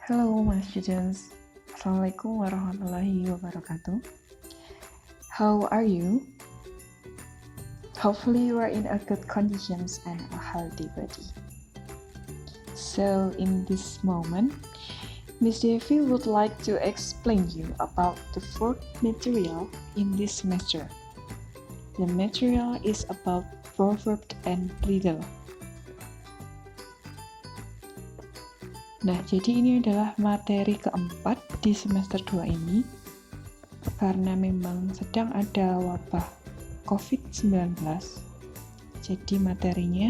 Hello, my students. Assalamualaikum warahmatullahi wabarakatuh. How are you? Hopefully, you are in a good conditions and a healthy body. So, in this moment, Miss Devi would like to explain you about the fourth material in this semester. The material is about proverb and riddle. Nah, jadi ini adalah materi keempat di semester 2 ini. Karena memang sedang ada wabah COVID-19, jadi materinya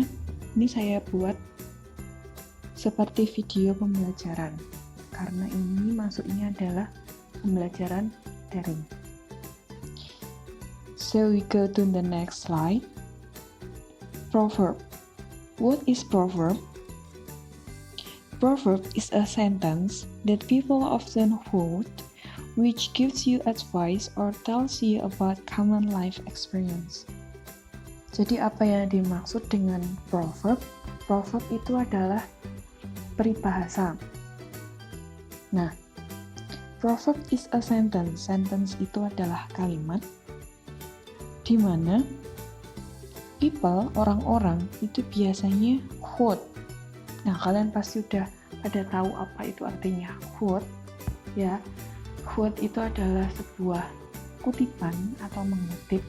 ini saya buat seperti video pembelajaran. Karena ini masuknya adalah pembelajaran daring. So we go to the next slide. Proverb. What is proverb? Proverb is a sentence that people often quote, which gives you advice or tells you about common life experience. Jadi apa yang dimaksud dengan proverb? Proverb itu adalah peribahasa. Nah, proverb is a sentence. Sentence itu adalah kalimat di mana people, orang-orang itu biasanya quote. Nah, kalian pasti udah pada tahu apa itu artinya quote, ya. Quote itu adalah sebuah kutipan atau mengutip.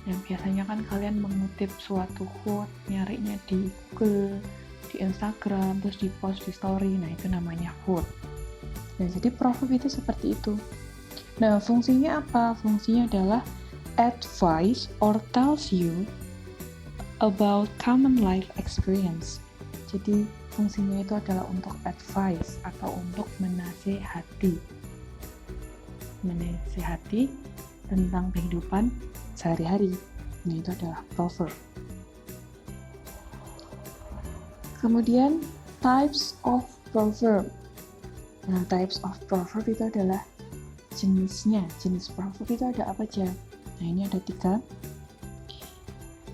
Yang biasanya kan kalian mengutip suatu quote, nyarinya di Google, di Instagram, terus di post di story. Nah, itu namanya quote. Nah, jadi proverb itu seperti itu. Nah, fungsinya apa? Fungsinya adalah advice or tells you about common life experience. Jadi fungsinya itu adalah untuk advice atau untuk menasehati tentang kehidupan sehari-hari. Nah, itu adalah proverb. Kemudian types of proverb. Nah, types of proverb itu adalah jenisnya. Jenis proverb itu ada apa aja? Nah, ini ada 3.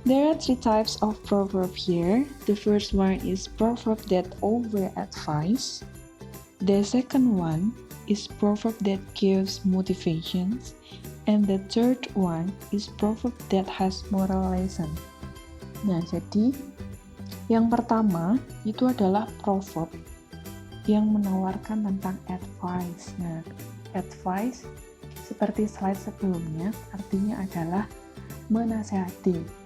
There are 3 types of proverb here. The first one is proverb that over advise. The second one is proverb that gives motivations. And the third one is proverb that has moral lesson. Nah, jadi yang pertama itu adalah proverb yang menawarkan tentang advice. Nah, advice seperti slide sebelumnya artinya adalah menasehati.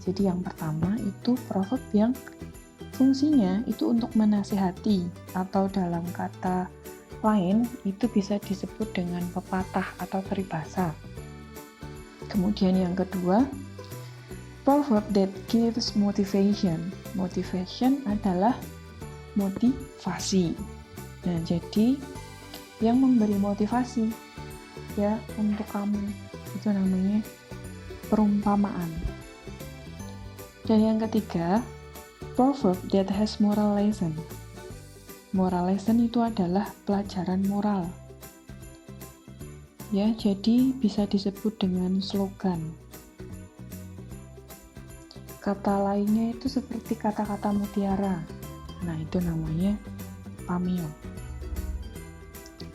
Jadi yang pertama itu proverb yang fungsinya itu untuk menasihati, atau dalam kata lain itu bisa disebut dengan pepatah atau peribahasa. Kemudian yang kedua, proverb that gives motivation. Motivation adalah motivasi. Nah, jadi yang memberi motivasi ya untuk kamu itu namanya perumpamaan. Dan yang ketiga, proverb that has moral lesson. Moral lesson itu adalah pelajaran moral. Ya, jadi bisa disebut dengan slogan. Kata lainnya itu seperti kata-kata mutiara. Nah, itu namanya pameo.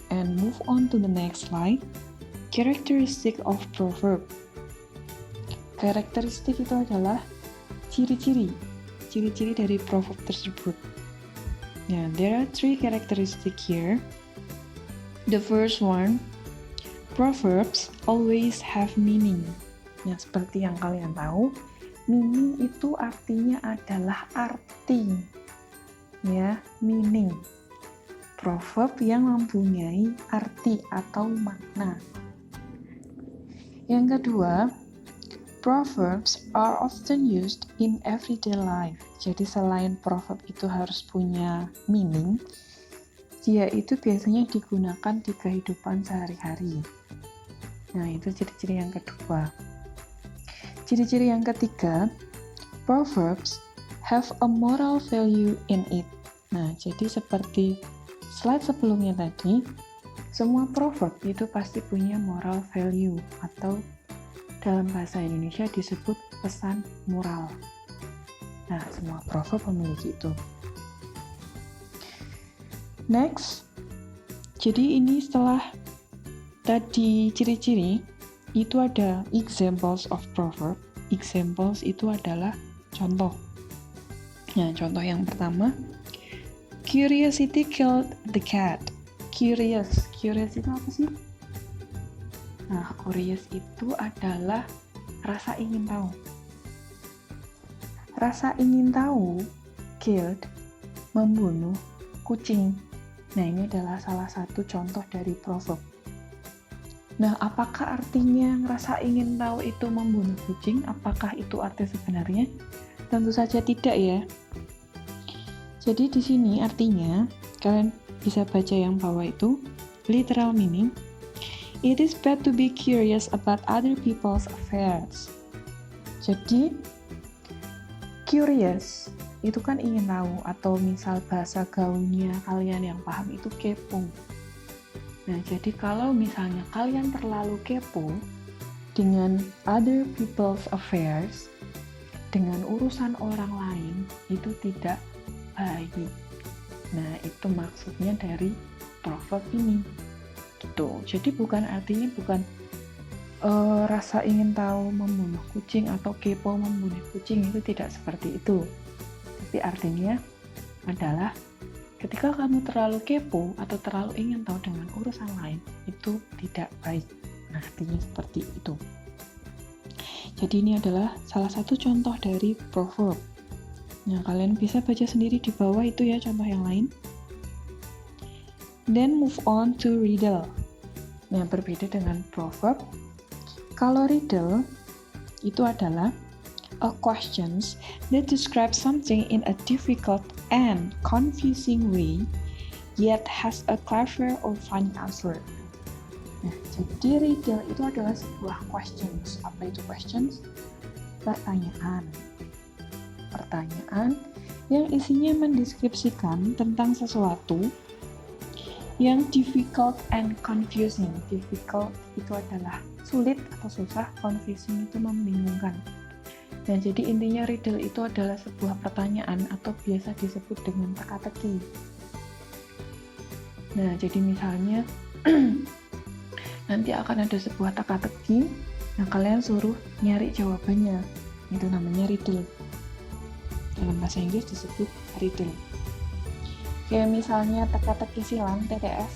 And move on to the next slide. Characteristic of proverb. Karakteristik itu adalah ciri-ciri dari proverb tersebut. Nah, there are 3 characteristic here. The first one, proverbs always have meaning. Nah, seperti yang kalian tahu, meaning itu artinya adalah arti. Ya, meaning. Proverb yang mempunyai arti atau makna. Yang kedua, proverbs are often used in everyday life. Jadi selain proverb itu harus punya meaning, dia itu biasanya digunakan di kehidupan sehari-hari. Nah, itu ciri-ciri yang kedua. Ciri-ciri yang ketiga, proverbs have a moral value in it. Nah, jadi seperti slide sebelumnya tadi, semua proverb itu pasti punya moral value atau dalam bahasa Indonesia disebut pesan moral. Nah, semua proverb memiliki itu. Next, jadi ini setelah tadi ciri-ciri, itu ada examples of proverb. Examples itu adalah contoh. Nah, contoh yang pertama, curiosity killed the cat. Curious itu apa sih? Nah, curious itu adalah rasa ingin tahu. Rasa ingin tahu, killed, membunuh kucing. Nah, ini adalah salah satu contoh dari proverb. Nah, apakah artinya rasa ingin tahu itu membunuh kucing? Apakah itu arti sebenarnya? Tentu saja tidak ya. Jadi di sini artinya, kalian bisa baca yang bawah itu, literal meaning, it is bad to be curious about other people's affairs. Jadi, curious itu kan ingin tahu, atau misal bahasa gaulnya kalian yang paham itu kepo. Nah, jadi kalau misalnya kalian terlalu kepo dengan other people's affairs, dengan urusan orang lain, itu tidak baik. Nah, itu maksudnya dari proverb ini. Gitu. Jadi artinya bukan rasa ingin tahu membunuh kucing atau kepo membunuh kucing, itu tidak seperti itu. Tapi artinya adalah ketika kamu terlalu kepo atau terlalu ingin tahu dengan urusan lain, itu tidak baik. Nah, artinya seperti itu. Jadi ini adalah salah satu contoh dari proverb. Nah, kalian bisa baca sendiri di bawah itu ya contoh yang lain. Then move on to riddle. Nah, berbeda dengan proverb. Kalau riddle itu adalah a questions that describe something in a difficult and confusing way, yet has a clever or funny answer. Nah, jadi riddle itu adalah sebuah questions. Apa itu questions? Pertanyaan. Pertanyaan yang isinya mendeskripsikan tentang sesuatu yang difficult and confusing. Difficult itu adalah sulit atau susah, confusing itu membingungkan. Dan jadi intinya riddle itu adalah sebuah pertanyaan atau biasa disebut dengan teka-teki. Nah, jadi misalnya nanti akan ada sebuah teka-teki, nah kalian suruh nyari jawabannya. Itu namanya riddle. Dalam bahasa Inggris disebut riddle. Kayak misalnya teka-teki silang, TTS.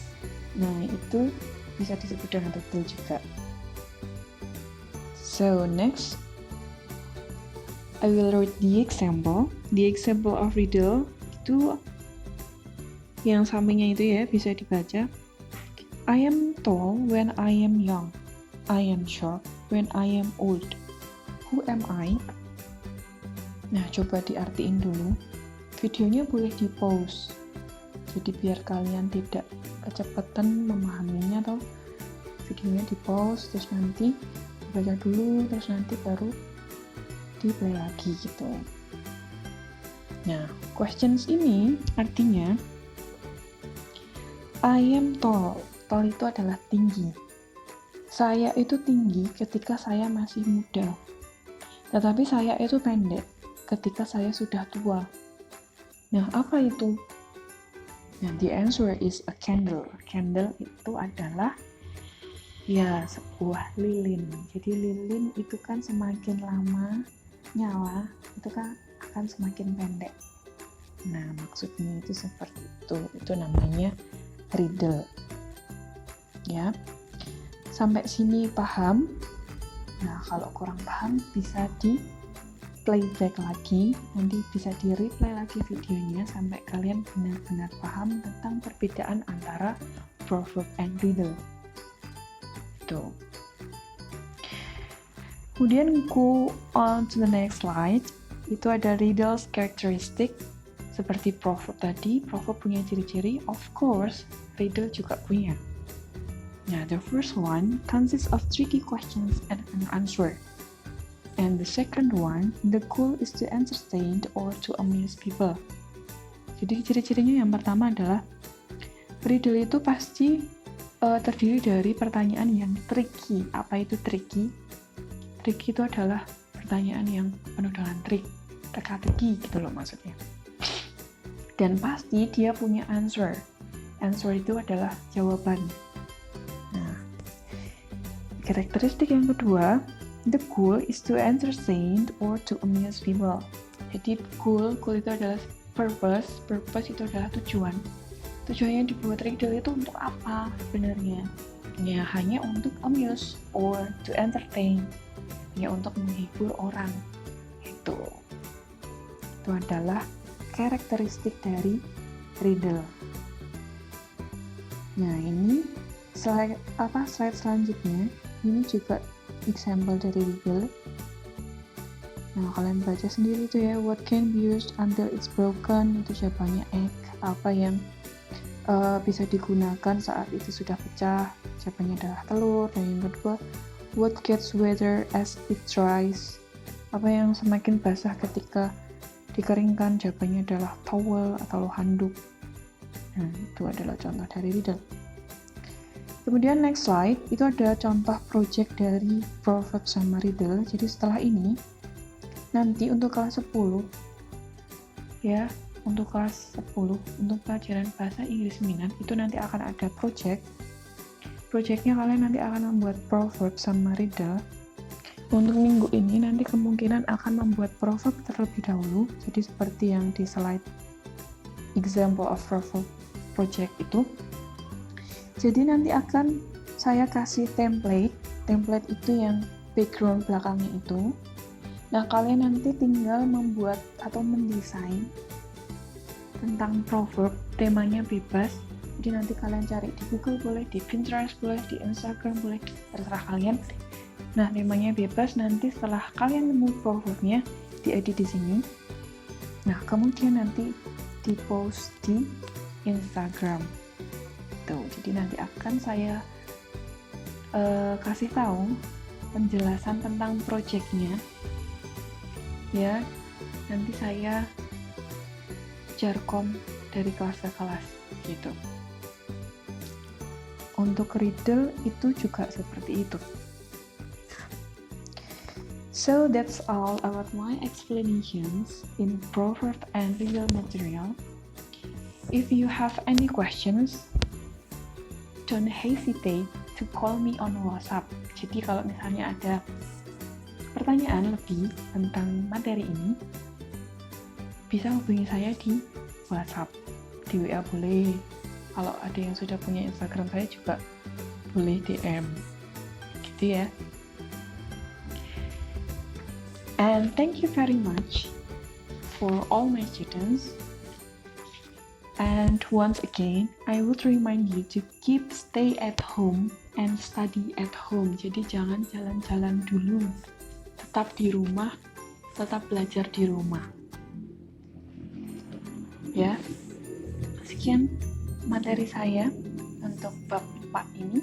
Nah, itu bisa disebut dengan riddle juga. So, next, I will read the example. The example of riddle itu yang sampingnya itu ya, bisa dibaca. I am tall when I am young. I am short when I am old. Who am I? Nah, coba diartiin dulu. Videonya boleh di-pause. Jadi biar kalian tidak kecepatan memahaminya, atau videonya di-pause, terus nanti dibaca dulu, terus nanti baru di-play lagi gitu. Nah, questions ini artinya I am tall. Tall itu adalah tinggi. Saya itu tinggi ketika saya masih muda. Tetapi saya itu pendek ketika saya sudah tua. Nah, apa itu? Nah, the answer is a candle. Candle itu adalah ya sebuah lilin. Jadi lilin itu kan semakin lama nyala, itu kan akan semakin pendek. Nah, maksudnya itu seperti itu. Itu namanya riddle. Ya. Sampai sini paham? Nah, kalau kurang paham bisa di playback lagi, nanti bisa di replay lagi videonya sampai kalian benar-benar paham tentang perbedaan antara proverb and riddle. Tuh. Kemudian go on to the next slide. Itu ada riddles characteristic. Seperti proverb tadi, proverb punya ciri-ciri, of course, riddle juga punya. Nah, the first one consists of tricky questions and an answer. And the second one, the goal is to entertain or to amuse people. Jadi ciri-cirinya yang pertama adalah riddle itu pasti terdiri dari pertanyaan yang tricky. Apa itu tricky? Tricky itu adalah pertanyaan yang penuh dengan trik, teka-teki gitu loh maksudnya. Dan pasti dia punya answer. Answer itu adalah jawaban. Nah, karakteristik yang kedua, the goal is to entertain or to amuse people. Jadi goal itu adalah purpose itu adalah tujuan. Tujuannya dibuat riddle itu untuk apa sebenarnya? Ya, hanya untuk amuse or to entertain. Ya, untuk menghibur orang. Itu adalah karakteristik dari riddle. Nah, ini slide selanjutnya. Ini juga example dari riddle. Nah, kalian baca sendiri tuh ya. What can be used until it's broken? Itu jawabannya egg. Apa yang bisa digunakan saat itu sudah pecah? Jawabannya adalah telur. Dan yang kedua, what gets wetter as it dries? Apa yang semakin basah ketika dikeringkan? Jawabannya adalah towel atau handuk. Nah, itu adalah contoh dari riddle. Kemudian next slide, itu ada contoh project dari proverb sama riddle. Jadi setelah ini, nanti untuk kelas 10, ya, untuk kelas 10, untuk pelajaran bahasa Inggris minat, itu nanti akan ada project. Projectnya kalian nanti akan membuat proverb sama riddle. Untuk minggu ini nanti kemungkinan akan membuat proverb terlebih dahulu. Jadi seperti yang di slide example of proverb project itu. Jadi nanti akan saya kasih template itu yang background belakangnya itu. Nah, kalian nanti tinggal membuat atau mendesain tentang proverb, temanya bebas. Jadi nanti kalian cari di Google boleh, di Pinterest boleh, di Instagram boleh, terserah kalian. Nah, temanya bebas. Nanti setelah kalian nemu proverbnya, diedit di sini. Nah, kemudian nanti di-post di Instagram. Tuh, jadi nanti akan saya kasih tahu penjelasan tentang projectnya. Ya, nanti saya jarkom dari kelas ke kelas gitu. Untuk riddle itu juga seperti itu. So that's all about my explanations in proverb and riddle material. If you have any questions, don't hesitate to call me on WhatsApp. Jadi kalau misalnya ada pertanyaan lebih tentang materi ini, bisa hubungi saya di WhatsApp, di WA boleh. Kalau ada yang sudah punya Instagram saya juga boleh DM, gitu ya. And thank you very much for all my students. And once again, I would remind you to stay at home and study at home. Jadi jangan jalan-jalan dulu. Tetap di rumah, tetap belajar di rumah. Ya, sekian materi saya untuk bab 4 ini.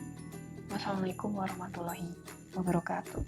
Wassalamualaikum warahmatullahi wabarakatuh.